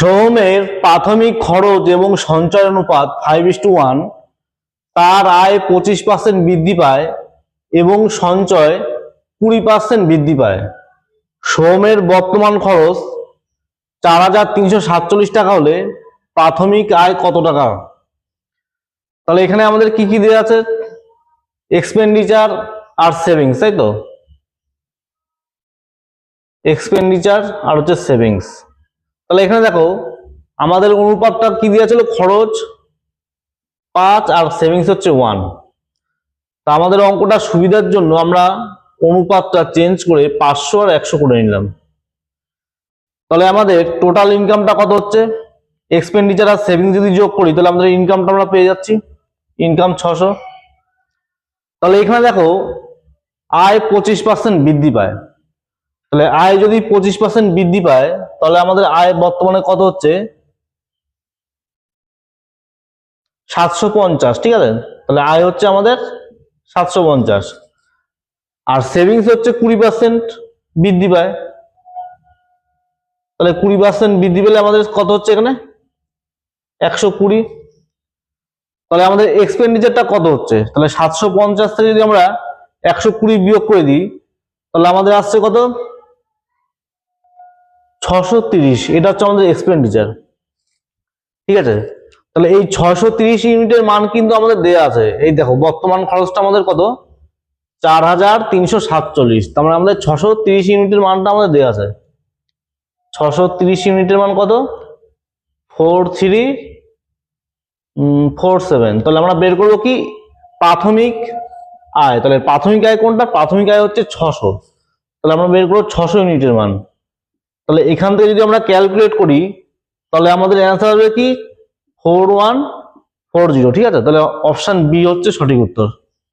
সোহমের প্রাথমিক খরচ এবং সঞ্চয় অনুপাত 5:1। তার আয় 25% বৃদ্ধি পায় এবং সঞ্চয় 20% বৃদ্ধি পায়। সোহমের বর্তমান খরচ 4,347 টাকা হলে প্রাথমিক আয় কত টাকা? তাহলে এখানে আমাদের কি কি দেওয়া আছে? এক্সপেন্ডিচার আর সেভিংস, তাই তো? এক্সপেন্ডিচার আর হচ্ছে সেভিংস। তাহলে এখানে দেখো আমাদের অনুপাতটা কি দেওয়া ছিল? খরচ 5 আর সেভিংস হচ্ছে 1। তা আমাদের অঙ্কটা সুবিধার জন্য আমরা অনুপাতটা চেঞ্জ করে 500 আর 100 করে নিলাম। তাহলে আমাদের টোটাল ইনকামটা কত হচ্ছে? এক্সপেন্ডিচার আর সেভিংস যদি যোগ করি তাহলে আমাদের ইনকামটা আমরা পেয়ে যাচ্ছি, ইনকাম 600। তাহলে এখানে দেখো আয় 25% বৃদ্ধি পায়। তাহলে আয় যদি 25% বৃদ্ধি পায় তাহলে আমাদের আয় বর্তমানে কত হচ্ছে? 750, ঠিক আছে? তাহলে আয় হচ্ছে আমাদের 750। আর সেভিংস হচ্ছে 20% বৃদ্ধি পায়। তাহলে 20% বৃদ্ধি পেলে আমাদের কত হচ্ছে এখানে? 120। তাহলে আমাদের এক্সপেন্ডিচারটা কত হচ্ছে? তাহলে 750 থেকে যদি আমরা 120 বিয়োগ করে দিই তাহলে আমাদের আসছে কত? 630। এটা হচ্ছে আমাদের এক্সপেন্ডিচার, ঠিক আছে? তাহলে এই 630 ইউনিটের মান কিন্তু আমাদের দেয়া আছে। এই দেখো বর্তমান খরচটা আমাদের কত? 4,347। তার মানে আমাদের 630 ইউনিটের মানটা আমাদের দেয়া আছে। 630 ইউনিটের মান কত? 4347। তাহলে আমরা বের করবো কি? প্রাথমিক আয়। তাহলে প্রাথমিক আয় কোনটা? প্রাথমিক আয় হচ্ছে 600। তাহলে আমরা বের করবো 600 ইউনিটের মান। তাহলে এখান থেকে যদি আমরা ক্যালকুলেট করি তাহলে আমাদের অ্যান্সার হবে কি? 4140, ঠিক আছে? তাহলে অপশন বি হচ্ছে সঠিক উত্তর।